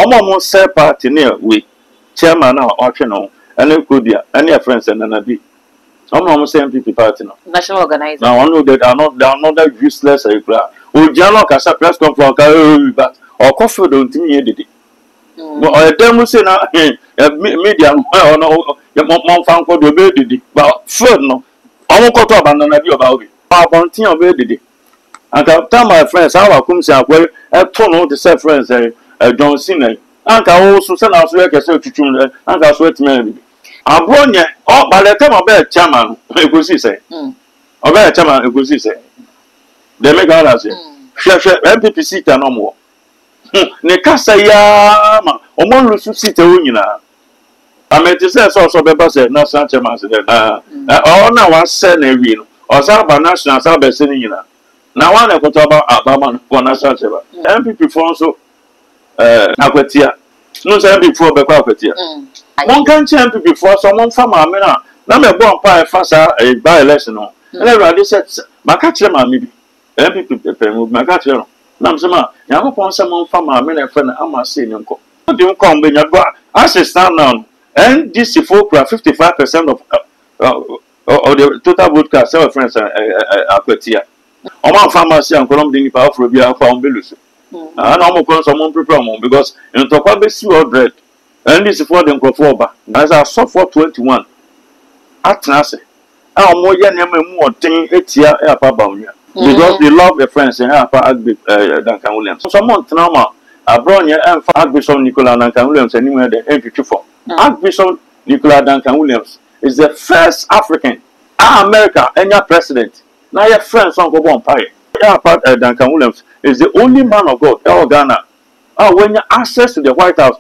Omo say party near we chairman now auction on and Kodia and your friends and Nanabi. Omo say MPP party no. National organizer. Now I know that they are not that useless o Jano Casa press conference but or coffee don't me did it. Or them say now media or no your mom found for the baby but food no. Omo koto abandon about it. About thing of it. And I tell my friends how I come say well I turn on the self friends John Cena. And I also send us work as a tutor and I sweat me. I born yet oh by the time I be chairman you go see say. I be chairman you go see say. They make all as share MPP seat no more. Ne kasa ya ma omo lusu seat e wonyina. I mean to say so be boss national chairman say na na wan sell na wi no. O sa ba national sa be se ni nyina. Now one I talk about Abaman for national chamber. MPP for also Akwatia. No say MPP for Akwatia. One can change MPP for someone from Amina. Now me born pa fasa by election no. And everybody said maka chere ma maybe MPP pe maka chere no. Na msema yakopon someone from Amina friend ama say nko. Dey come be nyagba as it stand now. And this for 55% of the total vote cast our friends Akwatia. Oman pharmacy and Colombia ni power for be found belus. And I'm going someone prepare because in Tokwa be 200 and this is for them go for as I saw for 21 at Nase. I am more than more thing etia e because they love their friends and Duncan Williams. Someone trauma Abronya and Archbishop Nicola Duncan Williams anywhere the MP4. Archbishop Nicola Duncan Williams is the first African America any president. Now your friend son go on pie. Duncan Williams is the only man of God in Ghana. When you access to the White House,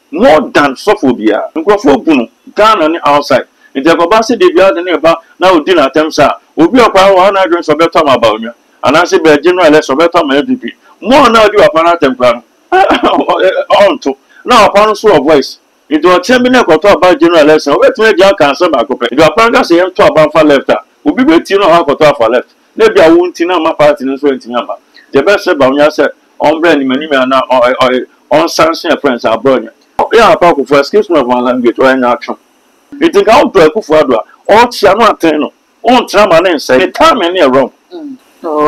more than sophobia. You go for Ghana on the outside. In the Babasi, they be out about now dinner attempts are. Will be a power 100 so better about you. And I say by general less so better my MVP. More now do upon a temper. On to now upon so of voice. Into a 10-minute or talk about general lesson. Wait till you cancer back up. You are apparently saying to about for left. We be waiting on how to for left. Maybe I won't know my party in the number. The best about me, I said, on brand many men on sanction friends are brilliant. Yeah, powerful for excuse me of my language or any action. You think I'll break for Adwa or Chiano Teno on Traman and say, time any wrong.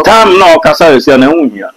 Time no Casa is an unia.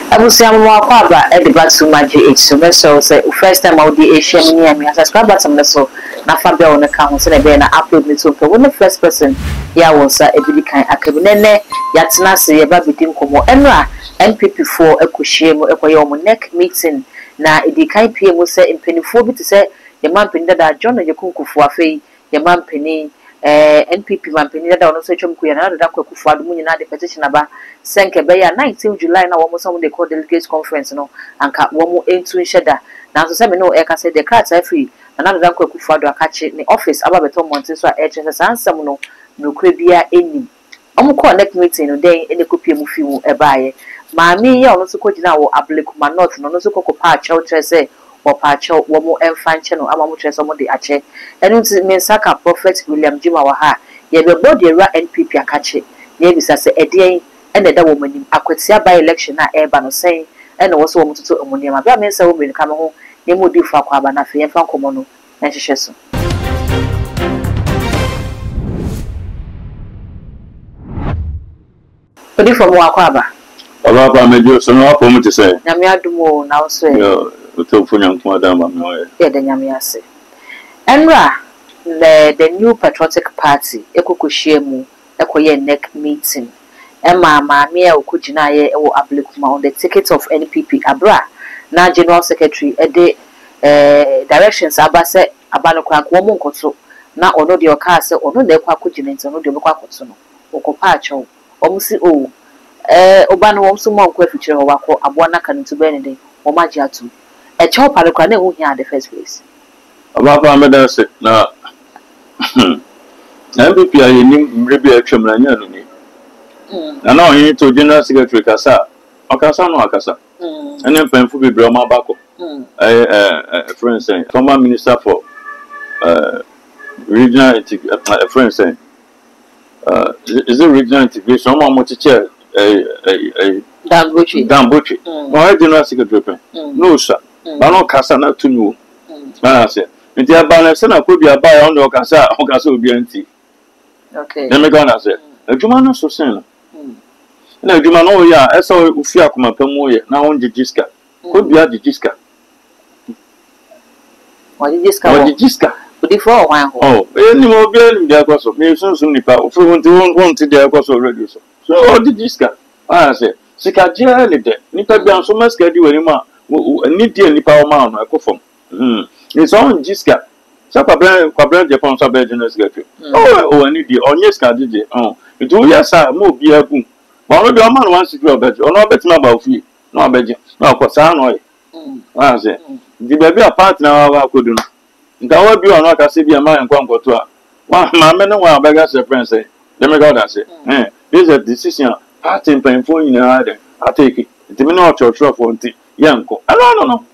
I will say I'm more at the Batsu Magic so say first time I'll be Asian near me as I subscribe to so na Fabio on account and then I upload me to when the first person ya was a really kind akabinene yatina say ya babidim komo enra MPP4 ekohiem ekoye omo neck meeting na edi kan pie mo say impenifo bi te say ya man peni da John Yekunkufu afei ya man peni NPP man peni da ono so twem kuya na da kwakufu adu munyi na de petition aba senke be ya 19 July na wo some they call delegates conference no anka wo mo entu nheda na so say me no e ka say the cards free na da kwakufu adu akache ni office aba beto monte so e chese sansam no nokre bia enim omo call next meeting no den ene kopie mu fi mu e baaye maami ya ono so kogina wo Ablekuma North no so kokopa ache o chese or pacho wo mo emfanche no ama mo chese mo de ache enu me saka prophet William Gyimah wa ha ye be body ra NPP akache ye bisa se edien ene da wo manim Akwatia by election na eba no sen ene wo so wo mututu omuniema bia me se wo me kama ho ne mo di fa kwa aba na fe ye fa komo no na hihye so odi fo mo akwa aba Aba mejo so no apo mu te say nyame adumo na wo so yo to funya nko adama me ye de nyame ase enra the new patriotic party ekokohyiemu ekoye neck meeting ema me e okugina ye e wo Ablekuma on the ticket of NPP abra na general secretary e de directions abase abanokwa ko mo nkoto na ono de oka ase ono na ekwa kugina nti ono de bekwa koto no okopa acho omusi o oba no womso mo nkwa fichire ho wako aboa na kan ntu be ne de o maji atu e cho palekwa na ehu hia the first place Aba me da se na MPP ayi ni mrebi atwam na nya no ni na na onye to general secretary kasa akasa no akasa ene mpanfo bebre o ma bako friend saying former minister for regional friend saying is it regional integration mo mo teacher Dambuchi. Why do not secret? No, sir. But no casa not to know. I said, if you are balanced, I could be a buyer on the Ocasa, Ocaso BNT. Okay. Then I said, a Gyimah so sane. No, Gyimah, oh, yeah, I saw Ufiakuma Pemoye, now on the Jiska. Could be at the Jiska. What did Jiska? Before one. Oh, any more being there was of me soon, Nipa, if we want to there was already so. So, what did Jiska? I said, Sika jelly, Nipa Bian so much schedule anymore. Need the Nipa man, I go from. It's on Jiska. Sapa Brand Japan Sabbatinus get you. Oh, I need the on yes, Caddy. Oh, it will yes, I move be a boom. One of your man wants to go better, or not better about fee. No, Betty, no, because I know. I say, the baby a partner I couldn't. That will be on what I see be a man and come to her. One, my men and one beggars a friend say, let me go, I say, this is a decision. Party painful in a I take it. It's a minute or two for Yanko. I don't know.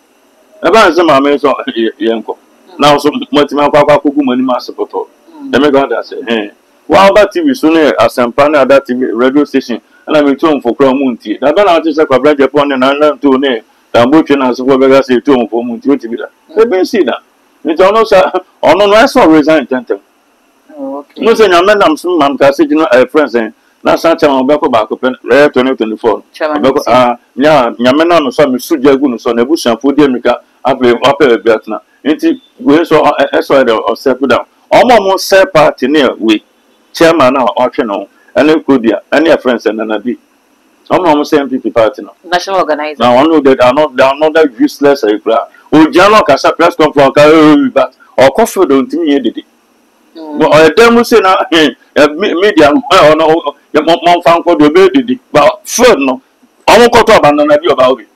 About some amazing Yanko. Now, so much my papa could money master for. Let me go, I say, well, that TV sooner as some partner that TV radio station, and I'm returning for Crown Moon tea. That don't just like a branch upon and I learned to name. I'm butchering as well as a tone for Moon tea. Let me see that. It's almost on no, I saw resign. Okay. No, say, I'm not some mamma, friends, and not such a back back open, rare 2024. Yamena, some Sujagun, son, a bush and food, America, up a Vietnam. We saw a side of settle down. Almost say party near we, chairman or auction on, and it could be any friends and an abi. Almost same people party now. National organizer. Now I know that are not that useless. Ojano kasa press conference but or coffee don't me did it. But I dem say na media no your fan for the baby but food no. Omo ko to abandon bi about it.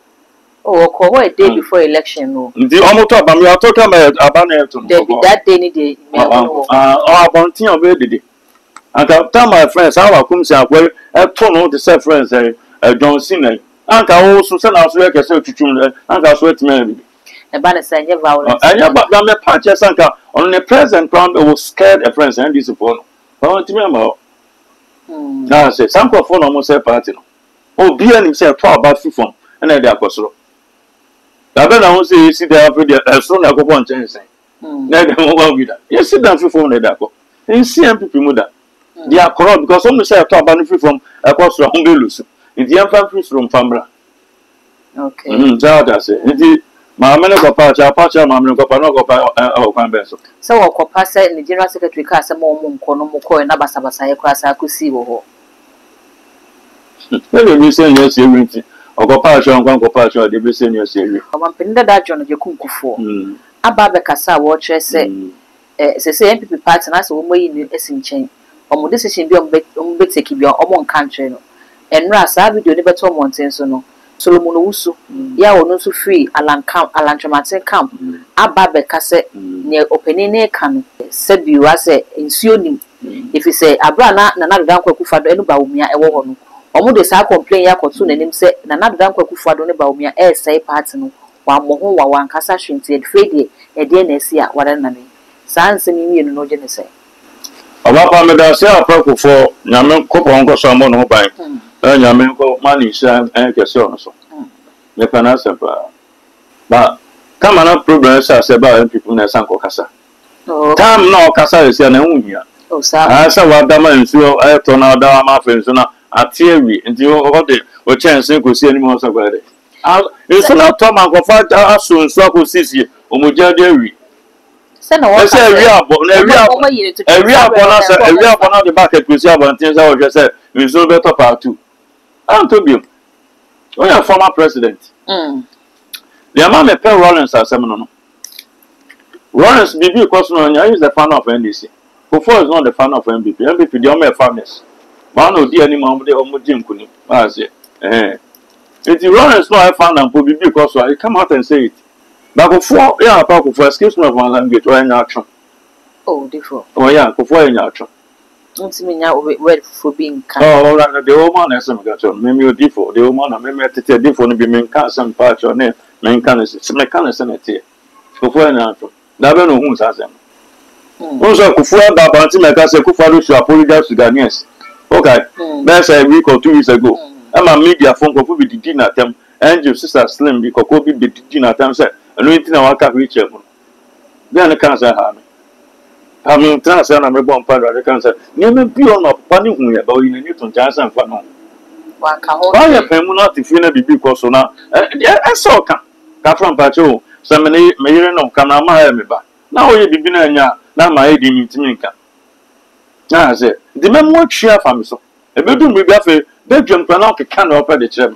Oh, ko a day before election no. Ndi omo to abandon you talk about abandon to. That day ni dey abontin obe did. And I tell my friends how I come say akwe e to no the same friends John Cena. Anka also send us we kese tutu anka so etime. Ebana say nye violence. Anya ba me patch sanka on the present ground was scared a friends and this for no. But to me am na say some for no mo say party no. O bia ni say to about fifom na dey akosoro. Da be na won say you see there for the so na go pon chen sen. Na dey mo wa vida. You see that fifom na dey akọ. In CMP mu da. They are corrupt because some say to about fifom akosoro hon be lose. In the enfant free from family. Okay. That's it. My man go patch, my man go beso. So what pass the general secretary cast a more monco and Abasabasa class I could see wo. Maybe we say yes, everything. Or go patch on go patch or the senior series. I'm pinning that John you cook for. Ababa Cassa watcher say MPP party and as a woman in essence chain. Or decision be on bet your country. And Ras, I will do the better mountains no. Solomon Wusu, ya ono so free Alan Tramatin camp. Ababe kase near opening can said you as a insuring. If you say Abrana, Nana Danko Kufado, and Baumia, a woman. Omo de sa complain ya kotu na nim se Nana Danko Kufado ne Baumia, say party no. One more one Cassa Shinty, Freddy, a DNSia, what an enemy. Sans and you no genese. About Medassia, Proco for Yaman Copongo Salmon by. Yaman money, sir, and Casson. The Panasa. But come on, problems as about people in Sanko Casa. Time no Casa is an unia. Oh, sir. I saw what Dama and so I turn out Dama friends at theory until what they were chance to see any more about it. It's not Tom and go fight us soon, so I could see you, Omoja Dairy. Send a real the bucket with you and things I just said, we so better part two. I'm to you. Oh, yeah, former president. The amount of Pen Rollins are seminal. Rollins, BB, because no, is the fan of NDC. Before is not the fan of MVP. MVP, the only farmers. But no, dear, any moment, they almost Jim couldn't. I say, If Rollins not a fan and BB, because I come out and say it. But before, yeah, for excuse me of one language or any action. Oh, different. Oh, yeah, before any action. Don't mean now word for being kind. Oh, the woman has some got on. Maybe default. The woman, maybe at the default be main some part or name, main candidates, some mechanics here. Before an answer. Never know who's as them. Also, Kufua Babanti Macasa Kufaru to apologize to Ghanaians. Okay, that's a week or 2 weeks ago. ama media phone ko bi didi na tem angel sister slim bi ko bi didi na tem say eno ntina waka reach e mu bia ne kan say ha me I'm trying to I'm a bomb father. I can say, never be on a funny who about you need to chance and fun. Why a permanent if you never be because now? I saw from Pacho, some may no come out my back. Now you be been now my aid in Timinka. Now I said, the man won't share from so. A bedroom will be a bedroom can not can open the chair.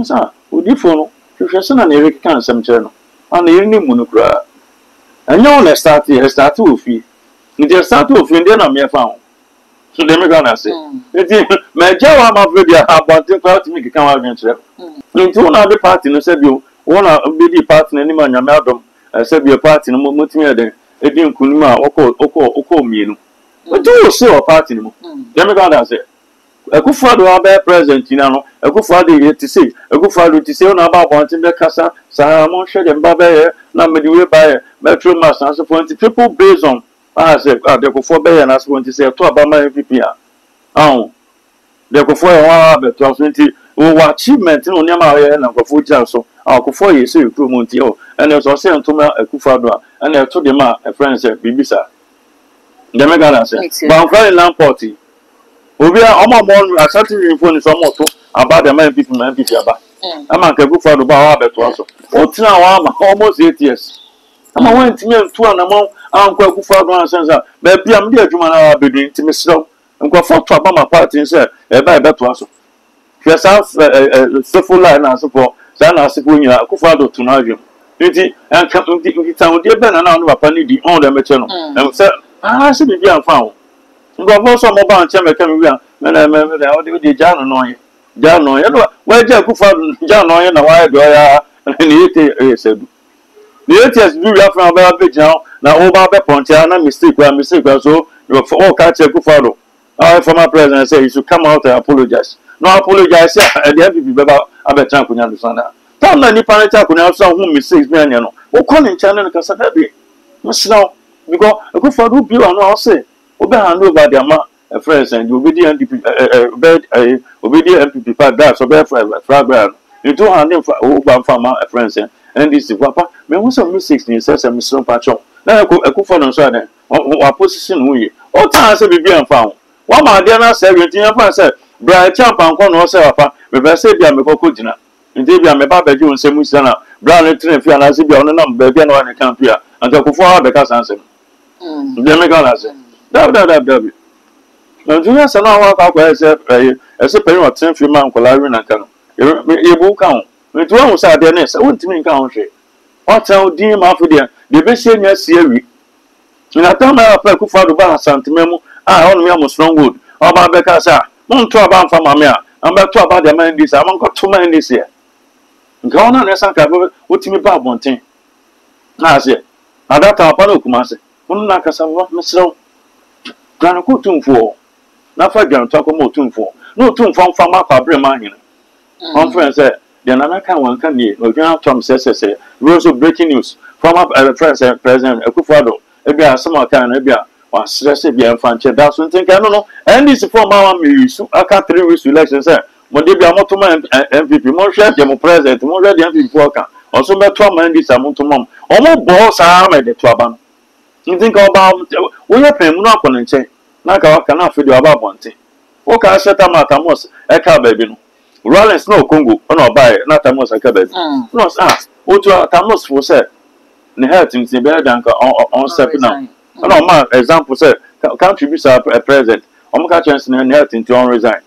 Sir, would you follow? You shall send an Eric can some channel on the evening monocra. And you only start here, start to fee. You just start to fee, then I'm here found. So they make on say, my job, I'm a video, I want to make a come out and trip. Into another party, and said you, one of the party, any man, your madam, I said your party, no more there. It didn't Kunima, Oko, me. But do you see a party? They make on say, a good father, our bear present, you know, a good father here to see, a good father to say on about wanting the Casa, Saramon shed and Baba, number the way by Metro Mass, and so forth. People based on, I said, they go for Bay and I was going to say, talk about my MVP. Oh, they go for a while, but 20 who achievement in Yama and go for Johnson. I'll go for you, see you, Montio, and there's also a Kufadra, and I told them a friend said, Bibisa. They make on say, but I'm very Lamporty. We are almost a certain phone is almost about the man people, man people. I'm a good father about Albert also. Oh, now I'm almost 8 years. I'm a went to me 2 and a month. I'm quite good father and sensor. Maybe I'm dear to my bedroom to myself. I'm going for trouble my party and say, a bad better also. Yes, I'm so full line and so forth. Then I said, when you are good father to know you. And come to town, dear Ben and I'm a penny the owner maternal. And said, I said, if you are found. Go some mobile and chamber coming around. The John Noy. John Noy. Where Jack John Noy and a wire do I said. The 8 years do you from about big now. Now, over the Pontiana mistake, so you're for all catch a good follow. I, for my president, say you should come out and apologize. No, apologize at the end of the Abetan could understand that. Tell me, Panita could have some whom mistakes, man, you know. Or calling China because of that day. Must now, because a good father will be on our say. Obe handle by the amount of friends and you obedient MPP part that so bad for you don't handle for Oban farmer friends and this is Papa. Me was some mistakes in says a Mr. Patron. Now I could find on Sunday or position we all times be being found. One my dear said, you said, Brian Champ and Con or Sarah, but say, I'm a cocodina. Indeed, I'm a Baba June Semusana, Brown and Trin, and I see you on a number, baby, and I can't hear until before because answer. Then make on answer. W. Now, do you know what I said? As a parent of 10 few months, Colarian and Cano. You will count. It won't say the next. I want to mean country. What tell Gyimah for there? The best senior series. In a time I have a father about Santimemo, I own me almost strong wood. About Becassa, won't talk about Famamia. I'm about to about the man this. I won't got 2 men this year. Go on and ask what me about one thing. I said, at that time, Panokumase. One like us, Mr. Granny tune for. Not for Gran talk more tune for. No tune from Famaka Breman. One friend said, the American one can be, or General Tom says, rules of breaking news from up at the President, Ekufado, Ebia, some kind of Ebia, or stress Ebia and Fancher. That's one thing I don't know. And this is for Mamma Misu, I can't 3 weeks election, sir. When they be a motorman MVP, more share them president, more ready MVP worker, also met 12 men this amount to mom. Almost boss are at the Traban. You think about we are paying not on and check. Naka cannot feel about one thing. Okay, I set a matamos, a car baby. Rollins no Congo, or buy not a most a cabbage. No, what to a tamos for said. The health in the bed on stepping now. No, my example said, country be a president. I'm catching and health into on resign.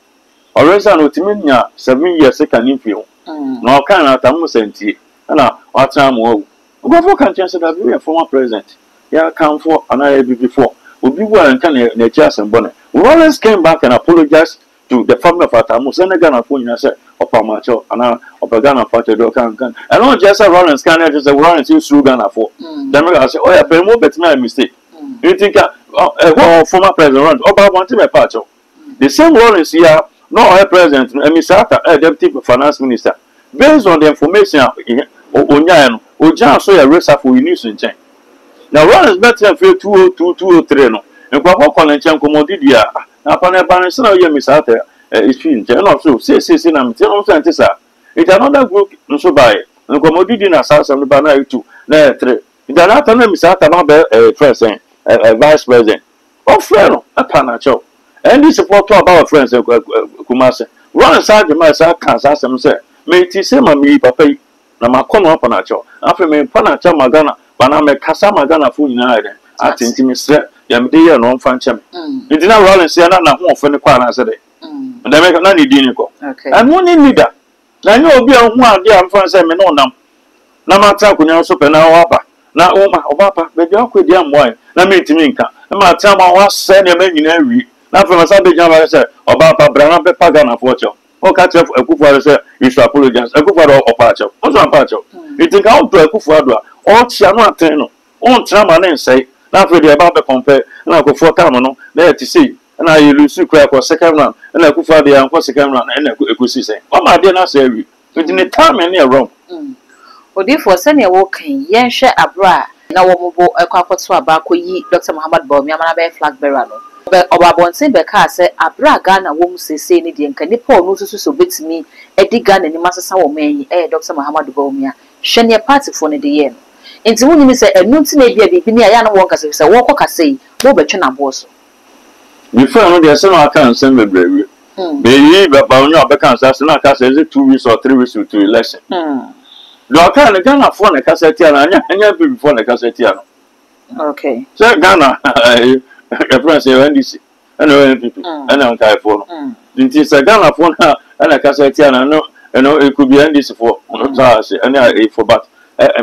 Or resign with me 7 years second in field. No kind of tamos and tea. And what time will go for conscience that we are former president. Yeah, come for another before. Would be well and can a chance and bonnet. Rollins came back and apologized to the family of Atamus and again upon said, Opa Macho, and Opagana Father Dokan. And not just a Rollins can just a Rollins use through Ghana for. Then I say, oh, yeah, but more better my mistake. You think former president, Oba wanted my patcho. The same Rollins here, no other president, and Misata, a deputy finance minister. Based on the information, Onyan, Ojan, so a race for news in China. Now, Rollins better feel 202, 203. No, and Papa calling Chan Comodidia. Now, upon a banner, so you miss out there. it's in general. So, say, I'm telling you, it's another group, so by the commodity in a house and the banner too. The other time, Mr. Atama, president, vice president, or friend, a panacho. And this support about friends, Kumasa. Run aside the master, can't ask them, say, may it say, me, papa, na makono panacho. After me, panacha magana, banana, casa magana, food in Ireland. I think to Mr. Yamdia, no fancham. You did not roll and say, I'm not more for the corner, said it. And they make an idinico. And one in leader. Na nyo obi a hu ade a mfa nse me no nam na mata kunya so pe na waba na oma obapa be dia kwedi amwa na metimi nka na mata ma wa se ne ma nyina wi na fa masa be jama se obapa bra na be paga na fo cho o ka chef akufo se you should apologize akufo do opa cho o so opa cho it ka on to akufo do o chia no aten no on tra ma na nse na fa dia ba be compare na akufo ka no na ti sei na you lose cry for second round na akufo dia for second round na ekusi sei o ma dia na say wi within the time any wrong odi for sene wo kan yen hwe abra na wo mobo ekwakoto aba koyi Dr. Muhammad Bawumia mana be flag bearer no oba bontin be ka se abra Ghana wo musese ni de nka nipa onu susu betimi edi Ghana ni masesa wo man Dr. Muhammad Bawumia hwe ne party for ne de ye no enti woni mi se enu nti na bia bibi ni ya na wo kase se wo kokase yi wo betwe na bo so before no dey say no aka nsem bebre be yi ba onyo be kan say na aka say 2 weeks or 3 weeks to election do aka na Ghana for na kase tia na anya before na kase tia no okay so Ghana your friend say NDC and NPP and on kai for no nti say Ghana for na kase tia na no it could be NDC for so say any for but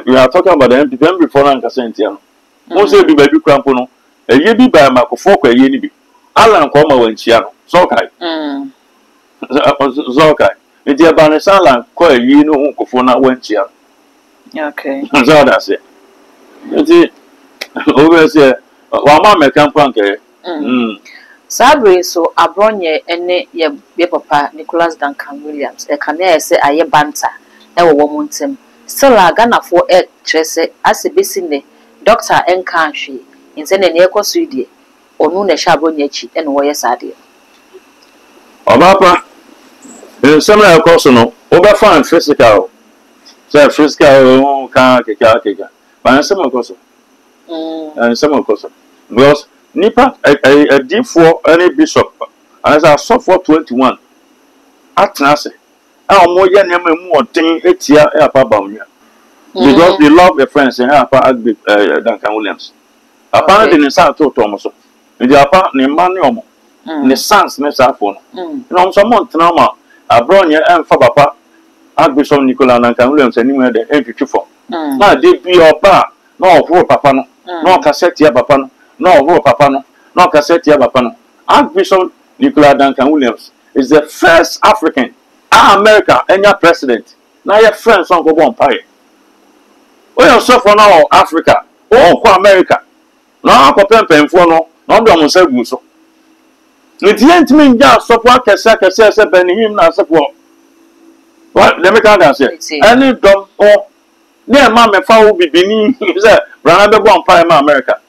we are talking about the NPP before na kase tia no mo say bi ba bi krampo no eye bi ba makofo kwa eye ni bi Alan ko ma wanchia no so kai so kai nti aba ne sala ko eye no nkofo na wanchia okay so that's it nti over say wa ma me kan panke Sabre so abronye ene ye papa Nicholas Duncan Williams e kan e se aye banta e wo mo ntem still Ghana for e trese asebesi ne doctor enkan hwe nse ne ekoso die onu na shabonye chi ene wo yesade obapa semna ekoso no oba fan physical say physical ka keka ban semna ekoso semna ekoso because nipa a D4 any bishop as a software 21 atnase a mo ye ne mu odin etia e apa Bawumia because they love their friends and apa Duncan Williams apa de ne sa to mo so ndi apa ne ma ne omo ne sans ne sa fo no no so mo ntena ma abronye emfa papa Archbishop Nicholas Duncan Williams ani mu de entwetwefo na de bi oba na ohwo papa no na cassette ya papa no no ohwo papa no na cassette ya papa no Archbishop Nicholas Duncan Williams is the first African America enya president na your friends on go bon pie o yo so for now Africa o ko America na akopempemfo no na odo mo sagu so nti ntimi nja so for kese se benihim na so for what let me can say any dom o ne ma me fa wo bibini say brana be bon pie ma America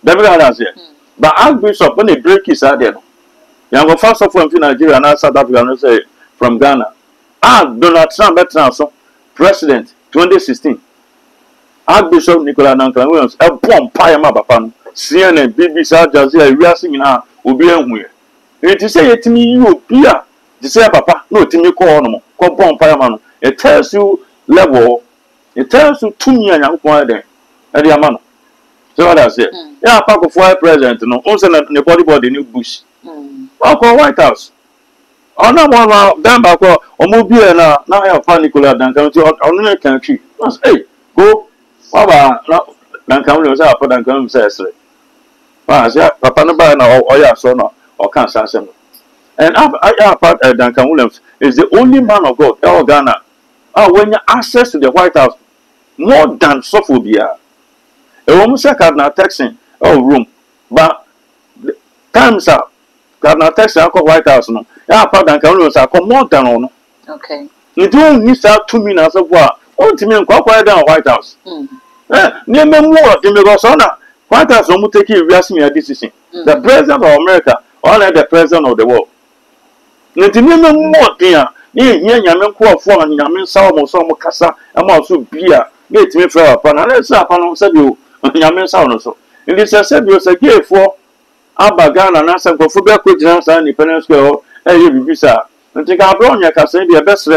let me can say but Archbishop when they break his out there no yan go first of all in Nigeria and South Africa no say from Ghana Donald Trump better so president 2016 Archbishop Nicholas Duncan Williams a bomb pie ma papa no CNN BBC Al Jazeera we are singing na obi ehun ye it say yetimi you obi a it say papa no timi call no ko bomb pie ma no it tells you level it tells you to me anya ko den e dey ama no so what I say yeah papa for president no on say na body ni bush ko White House ona mo na dan ba ko omo bi e na ya pa Nicholas Duncan ti onu ne kan twi hey go baba Duncan Williams say papa Duncan Williams say sre say papa no ba na o ya so no o kan sansem and Duncan Williams is the only man of God in Ghana when you access to the White House more than sophobia e wo mo say Cardinal Texan room but times up Cardinal Texan ko White House no ya pa Duncan Williams akọ more than no okay you don't need that 2 minutes of what on to me kwa down White House near me more than because on White House no take we asking your decision the president of America or the president of the world Nintini more dear. Yaman call for and Yamin saw some cassa, and also beer. Get me fair upon, and let's up on said you, Yamin sound so. And this I said you say, gay for Abagan and answer for football quick and independence girl, and you be sir. And take our brown yak, I say, the best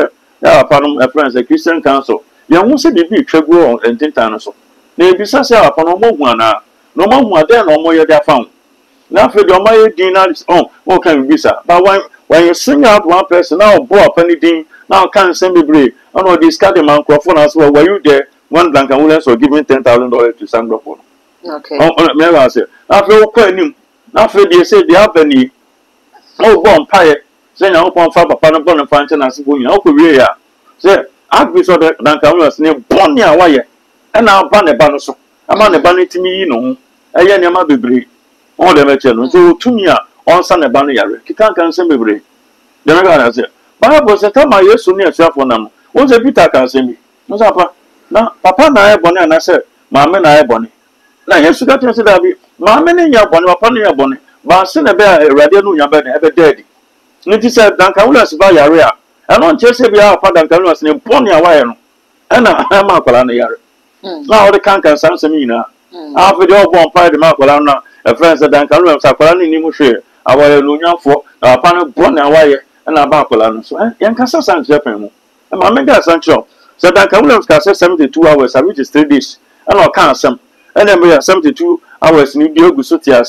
upon a friends, a Christian council. You won't say the beach go and Tintanoso. They be such upon a moment now. No more than no more you found. Now for your my dinner is on, what can be sir? But when you sing out one person, now blow up anything, now can't send me break. I know this cat man microphone as well. Were you there? One blank and Williams or giving $10,000 to Sandra. Okay. I say, after quite after they say the Albany, oh, bomb pie, saying I open for Papa and Fancy as Bunny, Uncle Ria. Say, I'll be so that Dankawas near Bonia Wire, and I'll ban a banoso. I'm on a bunny to me, you know. I am a baby. All the material, so to me, on Sunday Bunny, you can't send me break. The regard said, Bible said, tell my yes to near self on them. What's a bit I can send me? What's up? Now, Papa and I bonnet, and I said, Mamma and I bonnet. Now, yes, you got to say that Mamma and your bonnet upon your bonnet, but I send a bear, a radio, your bed, ever dead. Nitty said, Dankawas by area. I don't just say we are upon Dankawas in Ponya Wire. And I'm a Colana. Now the canker sounds to me now. After the old bomb pie, the Marcolana, a friend said Dankawas are Colani Nimushe, our Lunia for our panel Ponya Wire, and our Barcolana. So, Yankasa Sans Japan. And my mega Sancho. So that can say 72 hours, I reach 3 days. And I'll count some. And then we have 72 hours in the Ogusutia.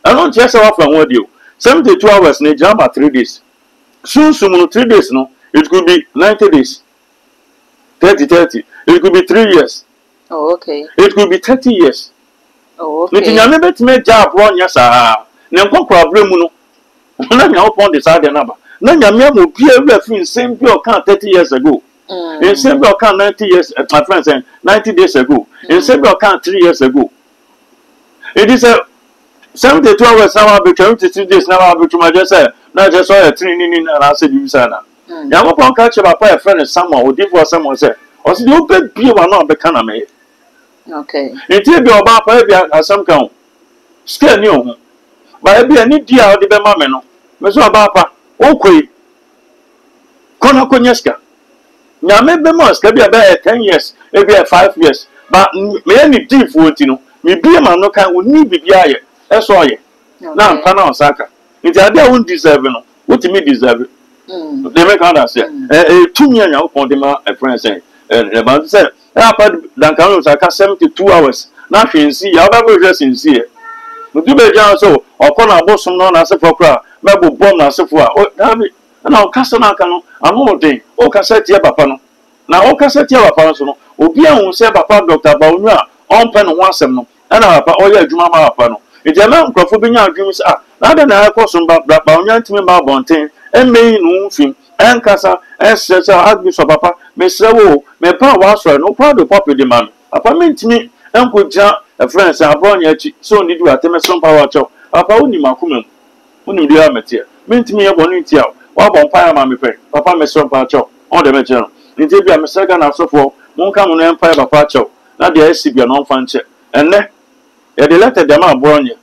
I don't just off from what you 72 hours in Gyimah 3 days. Soon, 3 days, no, it could be 90 days. 30. It could be 3 years. Oh, okay. It could be 30 years. Oh, okay. It never to make job 1 year, sir. Never problem. None upon the side number. None will be a reference same bill count 30 years ago. In same bill count 90 years, my friend saying 90 days ago. In same bill count 3 years ago. It is a 72 hours now, I'll be 23 days now, I'll be to my just say, not just saw a training and I said, you sana. Young upon catch up a friend and someone who did for someone said, or see, you bet be one not become a maid. Okay. It will be about maybe at some count. Scare you. But I be any dear out the Bemameno. Mr. Bapa, okay. Konakonyeska. Now, maybe most can be about 10 years, maybe 5 years. But many deep wood, you know, me be a man no can would need be here. That's all. Now, Pana Osaka. If I won't deserve it, what do you mean deserve it? They make others say, 2 years now, for them, a friend saying, and about say, after Dankan Osaka 72 hours. Now, she see, I'll never just sincere. But you may so, or call our bosom non as a for crowd, maybe bomb as a for, oh, damn it. And I'll cast an account, I'm all day, oh, cassette here, Papa. Now, oh, cassette here, Papa, oh, be on say, Papa, Dr. Bauna, on pen once, and our Gyimah Pano. If your man Crawfordian dreams are, rather than I call some Bauna to me about Bontain, and may no film, and Cassa, and says, Archbishop Papa, Miss Row, may power was no proud of popular demand. Upon to me, Uncle John, a friend, and born yet, so need you at some power chow, Papa only Macumen, only the amateur, meant me a bonnet. What vampire mammy pay? Papa may some pacho, on the material. Indeed, I'm a second and so forth, won't come on empire of pacho, not the SCB non fancy. And then, they let them out born you.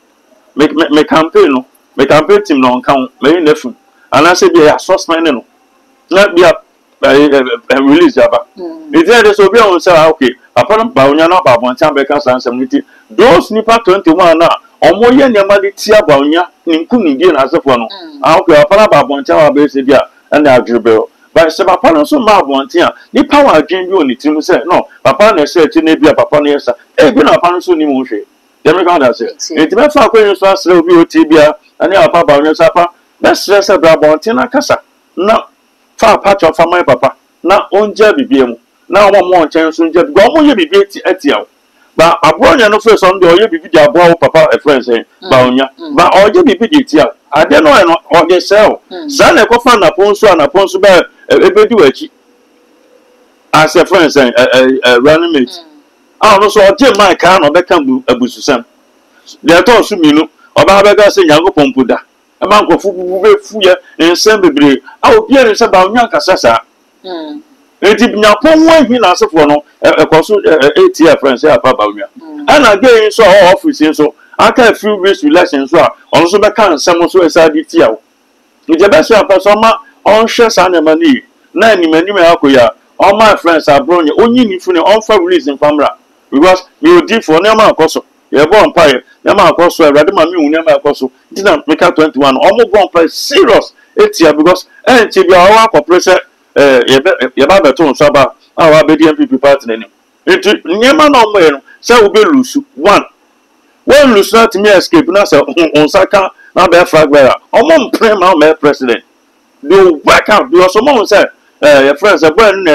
Make campaign, make campaign team non count, may nephew. And I said, yeah, sauce man, not be up release Jabba. It's there, so be on say, okay, upon Baunia, Babon Chambekas and Samity, those nipper 21 now. Omo ye nyama de tia bawnya ninkuni die na asefo no ahokwe apana ba bontia wa be se bia na adwebe ba se papa no so ma bontia ni power adwen bi oni tirim se no papa na se ti na bia papa na yesa e bi na papa no so ni mo hwe dem me kan da se enti me fa akwenyo so asre obi oti bia ani papa bawnya sapa na sre se bra bontia na kasa na fa patch fa my papa na onja bibie mu na omo mo nchen so nja go omo ye bibie ti atia ba abronya no face on the oye bibi di abo papa a friend say ba onya ba oje bibi di tia ade no no o de sell sa na ko fa na ponso ba ebedi wachi as a friend say running mate no so oje man ka no be kan abususam de to so mi no oba ba ga say nyango pompuda e man ko fu bu be fu ye ensem bebre obi ere se ba onya kasasa enti nyapon wan hi na asefo no ekoso ATF friends say apa bawia and again so office so aka few weeks election so on so be kan nsem so SRDT awo the best person on shares and money. Nine many akoya. All my friends are brought only if you on for reason famra because you did for Nema Coso. You're born pie, Nema Coso, Radima, Nema Coso, didn't make up 21. Almost born pie serious 8 years because and to be our compressor, Yababa Ton Saba, our BDMP partner. Into Nema no way, so will be loose one. One loose not to me escape, Nasa on Saka, not their flag bearer. Almost prime our president. They work out because someone said. Your friends are born in a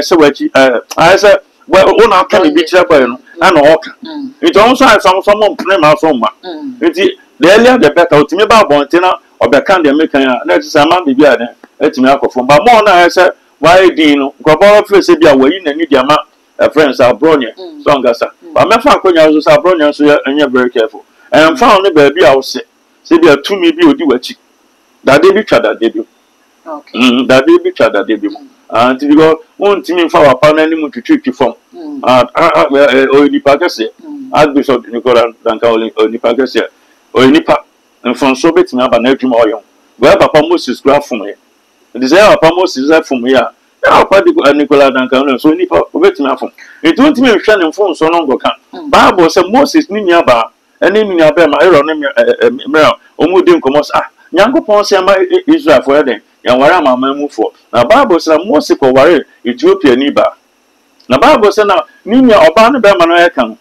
I said, well, one out can be chapel and walk. It also has someone playing out from the earlier the better to me about Bontina or the candy maker. That's a man be there. Let me out from. But more now, I said, why Dino, Gobora face be away in any Gyimah, friends are bronze, Songasa. But my father was a bronze, and you're very careful. And I'm found the baby, I'll say, be a 2 maybe do a chick. That they be that debut. Okay. That they be that debut. And to go one team for our panel to treat you from Onipagasi, Archbishop Nicola Dankali, Onipagasi, Onipa, and from Sobit Naba Neptune Oyon. Where Papa Moses graph from me. The desire Papa Moses is from here. Now, Nicola Dankali, so Nipa, Obetina from. It don't mean Shannon phone so long ago. Bible said Moses Ninyaba, and in Yabama, Aaron, Omudim Comos, Yanko Ponsama Israel for them. Yawara mama for. Na Bible says Moses ko ware Ethiopia ni ba. Na Bible says na ninya oba no be ma no ekan.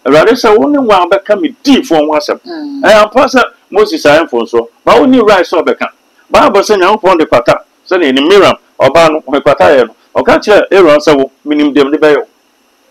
Awurade say woni wa be ka me di for wasem. Am pass Moses ayen for so. Ba woni right so be ka. Bible says na upon the kwata. Say na ni Miriam oba no me kwata ye no. O ka kire Aaron say wo minim dem de be yo.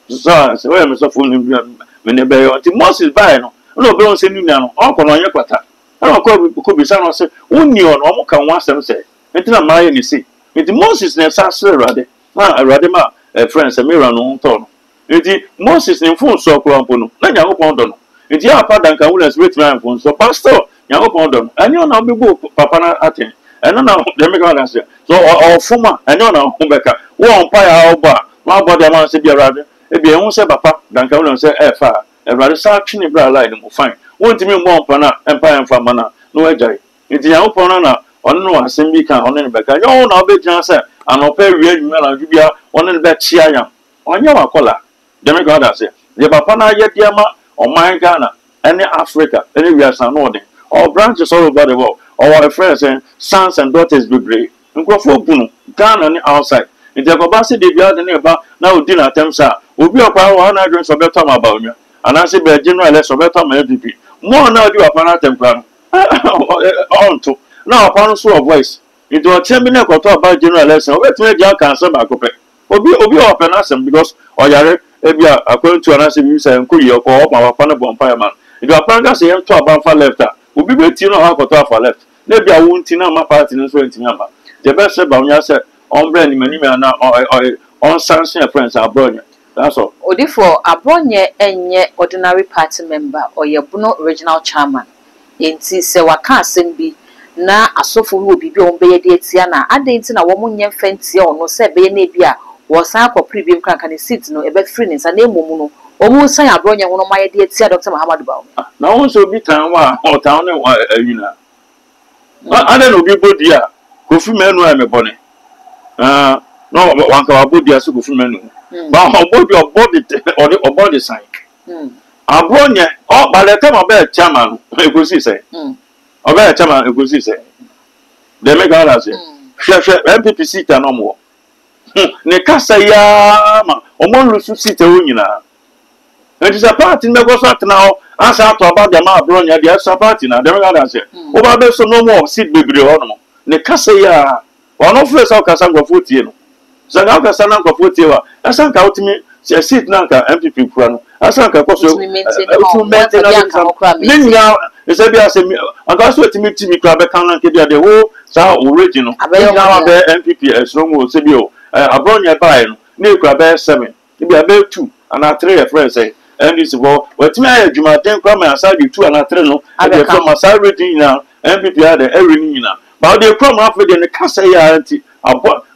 So say we me so fu ni me ne be yo. Ti Moses ba no. No be won say ninya no. O ko no ye kwata. I could be some say, only on Omoka wants them say, until my any see. It Moses never says, rather, Radima, a friend, a mirror on ton. It Moses in full so crampono, not young upon them. It ya pardon can win as rich man phone, so pastor, young upon them, and you know, be book, Papa Atin, and now the Megan say, so all former, and you know, Humbeka, one pie our bar, my body amounts to be rather, if you won't say Papa, Duncan say, far, and rather start chinny bra light and will find. Won't me more pana empire from mana no ejay. It's your opponent on no assembly can on any back. You know, be chance and I'll pay real man and you on the back chia on your collar. Demigod say, the Bapana yet Yama or my Ghana, any Africa, anywhere San Northern, or branches all over the world, or our friends and sons and daughters be brave. And go for Puno, Ghana on the outside. In the Babasi, they be out the neighbor now dinner attempts are will be a power 100 so better about you. And I say, be a general less or better my MVP. More now do upon a temper. On to now upon so of voice. Into a 10 minute or talk about general lesson. Wait till you cancer back up. Obi open us because or yare, according to an answer you say, and could you call up our panel bonfire man. If you are planning to talk about for left, will be waiting on how to talk for left. Maybe I won't know my party in 20 number. The best about me, I said, on brand many men now on sanction friends are brought. That's all. Odi for abronye enye ordinary party member or your Bruno original chairman. Enti se waka asem bi na asofo wo bibi on beye de etia na adenti na wo munye fenti o no se beye na bia wo san akopri bi mkranka ne seat no ebe free ne sa na emomu no o mu san abronye ho no maye de etia Dr. Muhammadu Bawo. Na won so bi tan wa o tan ne wa ayina. Ade no bi bodi a kofi menu a me bone. No wan ka bodi a so kofi menu. But or body sign. Abronye, oh, by the time about chairman, you could see say. About chairman, you could see say. They make all as MPP seat and no more. Nekasa yama, Omon Lusu seat a winner. It is a party in the Gosat now. Ask out about the Abronya, the Asa party now. They make all as over there, so no more seat baby or no. Nekasa ya, one of us are Casanga 14. Zanaka Sanaka 40. Asanka ultimate seat nanka MPP Kurano. Asanka Koso maintain now is a bia semi and that's what me Krabe Kanan Kibia the whole original. Now MPP as long as Sebio. Abronya by New Krabe 7. Maybe about 2 and I 3 friends say. And this war, what me Gyimah then come and side you 2 and I 3 no. And they come aside reading now. MPP had the every now. But they come up with the Casa anti. I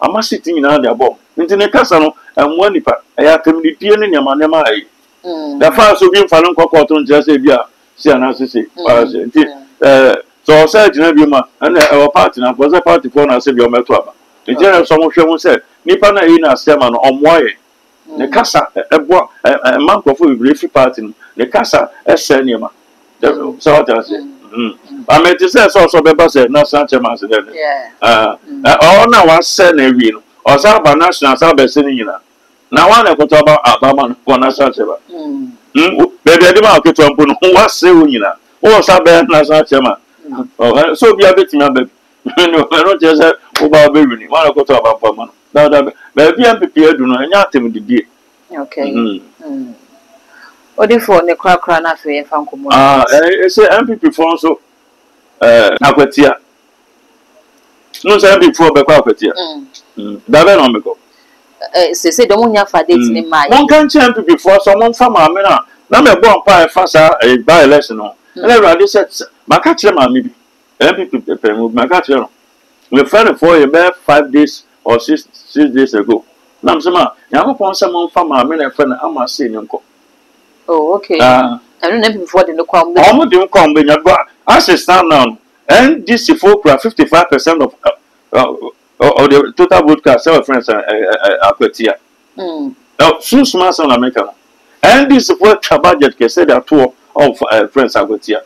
must sitting in the above. Into the castle and one nipa. I have community in your man. The first of being Falun Cocoton just a year. See an answer. So say jina bi ma and our party na was a party for na say bi o meto aba. Nti na so mo hwe mu say nipa na yi na asema no omoye. Ne kasa ebo man kofo bi free party no. Ne kasa ese niema. So what I say. I mean to say so beba say national chairman say dem. Yeah. Na wan say na wi no. O sa ba national sa be say ni nyina. Na wan na koto ba abama no national chairman. Baby ade ma oketo ampo no wa say wo nyina. Wo sa be national chairman. Oh, so be a bit me baby. No, I don't just say o ba be wi ni. Wan na koto abampo ma no. Da baby MPP edu no enya atem didie. Okay. Odi for ne kra na fe fa nkomo. Say MPP for so Akwatia. No say MPP for be kwa Akwatia. Da be no me ko. Say don't nya fa date ni mai. One can MPP for so mon fa ma me na me bo pa fa sa by election no. And everybody said maka kire ma me bi. MPP pe mu maka kire no. We found for a 5 days or 6 days ago. Nam sama yakopon se mon fa ma me na fa na ama se ni nko. Oh, okay. I don't know before the local. Almost didn't come when you go. As it stand now, and this is 55% of the total broadcast our friends Akwatia. Now, soon smart son America. And this is what budget can say that two of friends Akwatia.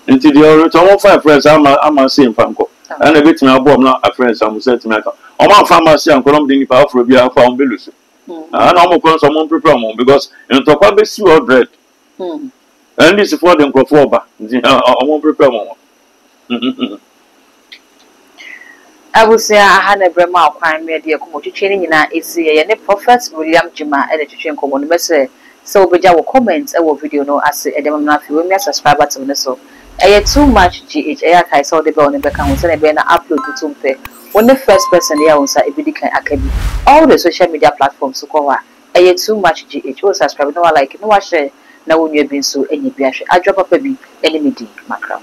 Into the other 5 friends, I'm saying Franco. And a bit my bomb now, a friends, I'm saying to me. On my pharmacy and Columbia power for a found Belus. I know more someone prepare more because in Tokabe see or dread. And this is for them go forward. I won't prepare more. I will say I had a Brema crime media commotion training in a Prophet William Gyimah edition common message. So be our comments our video no as a demographic when we subscribe to the so. Too much GH I saw the bell in the account and I upload to Tumpe. When the first person here on sa Ebidika Academy, all the social media platforms so call too much GH. Will subscribe no like no share. Now when you have been so any biash, I drop up a bit any meeting macro.